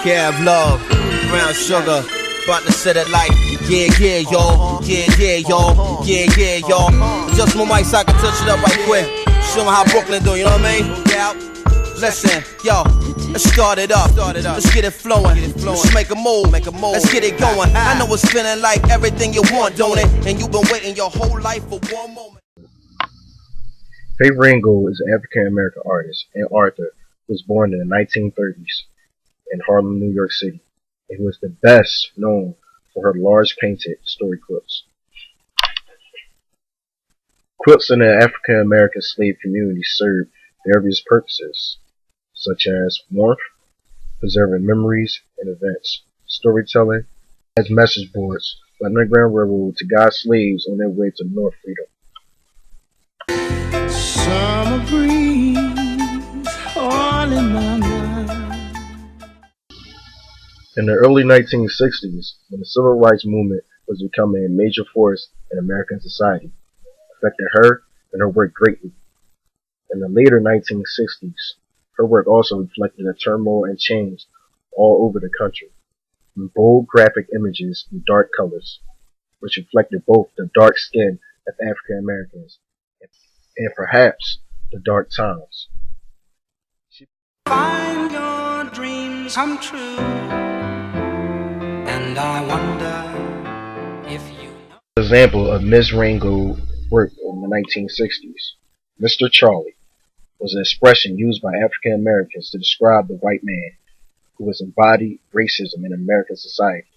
Gav Love, Brown Sugar, about to set it like, yeah, y'all, yeah, y'all. Just my mic so I can touch it up right quick. Show them how Brooklyn do, you know what I mean? Yeah. Listen, yo, let's start it up. Let's get it flowing. Let's make a move. Let's get it going. I know it's feeling like everything you want, don't it? And you've been waiting your whole life for one moment. Ringgold is an African-American artist and author who was born in the 1930s in Harlem, New York City, and who is the best known for her large painted story quilts. Quilts in the African-American slave community served various purposes, such as warmth, preserving memories and events, storytelling, as message boards by Underground Railroad to guide slaves on their way to North Freedom. Summer breeze all in my mind. In the early 1960s, when the Civil Rights Movement was becoming a major force in American society, affected her and her work greatly. In the later 1960s, her work also reflected the turmoil and change all over the country, in bold graphic images and dark colors, which reflected both the dark skin of African Americans and perhaps the dark times. Find your dreams come true, and I wonder if you know. An example of Ms. Ringgold's work in the 1960s, Mr. Charlie, was an expression used by African Americans to describe the white man who has embodied racism in American society.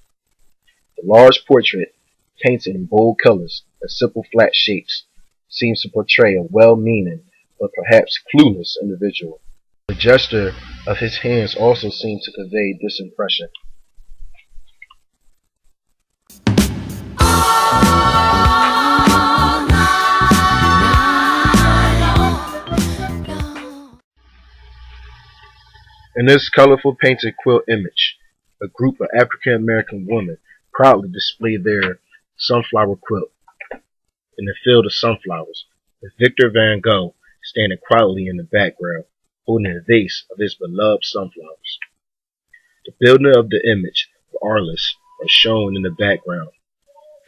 The large portrait, painted in bold colors and simple flat shapes, seems to portray a well-meaning but perhaps clueless individual. The gesture of his hands also seemed to convey this impression. In this colorful painted quilt image, a group of African American women proudly display their sunflower quilt in the field of sunflowers, with Victor Van Gogh standing quietly in the background, holding a vase of his beloved sunflowers. The building of the image of artists are shown in the background,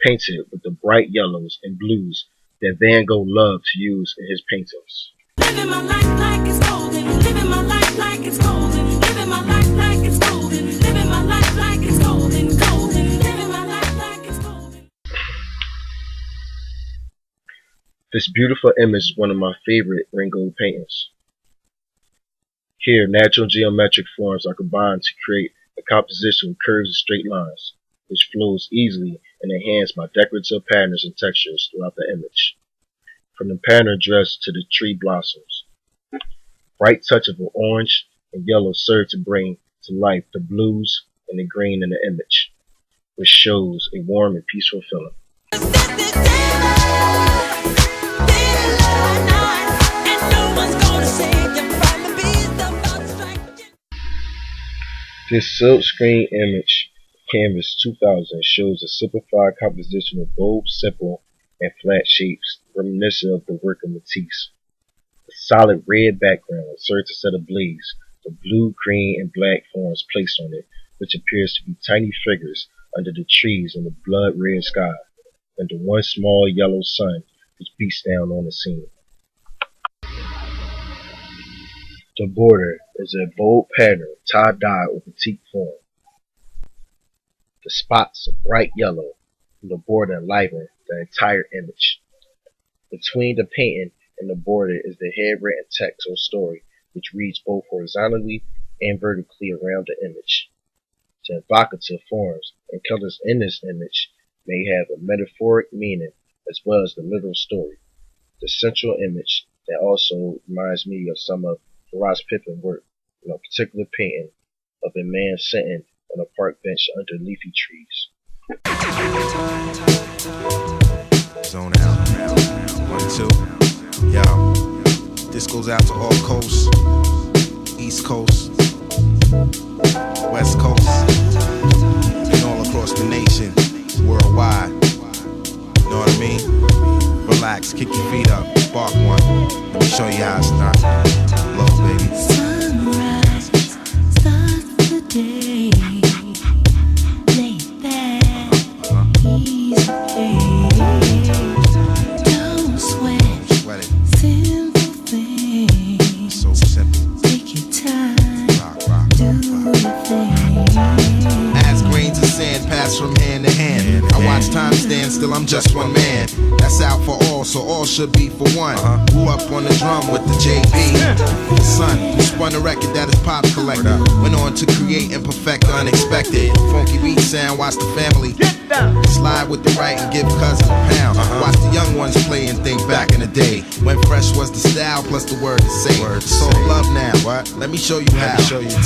painted with the bright yellows and blues that Van Gogh loved to use in his paintings. Living my life like it's golden. Living my life like it's golden. Living my life like it's golden. Living my life like it's golden. Golden. Living my life like it's golden. This beautiful image is one of my favorite Ringgold paintings. Here, natural geometric forms are combined to create a composition with curves and straight lines, which flows easily and enhanced by decorative patterns and textures throughout the image. From the pattern dress to the tree blossoms, bright touch of orange and yellow serve to bring to life the blues and the green in the image, which shows a warm and peaceful feeling. This silk screen image, Canvas 2000, shows a simplified composition of bold, simple, and flat shapes, reminiscent of the work of Matisse. The solid red background serves to set ablaze the blue, green, and black forms placed on it, which appears to be tiny figures under the trees in the blood-red sky, and the one small yellow sun which beats down on the scene. The border is a bold pattern of tie-dye or batik form. The spots of bright yellow from the border enliven the entire image. Between the painting and the border is the handwritten text or story, which reads both horizontally and vertically around the image. The evocative forms and colors in this image may have a metaphoric meaning as well as the literal story. The central image that also reminds me of some of Horace Pippin's work in a particular painting of a man sitting on a park bench under leafy trees. Zone out. 1, 2. Yo, this goes out to all coasts, East Coast, West Coast, and all across the nation, worldwide. You know what I mean? Relax, kick your feet up, spark one. Let me show you how it's done. Low, baby. Sunrise starts the day. I'm just one man. That's out for all, so all should be for one. Grew up on the drum with the JB. The son who spun a record that his pops collected. Went on to create and perfect the unexpected. Funky beat sound, watch the family slide with the right and give cousin a pound. Watch the young ones play and think back in the day when fresh was the style plus the word to say. So love now, what? Let me show you how.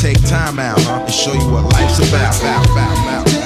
Take time out and show you what life's about.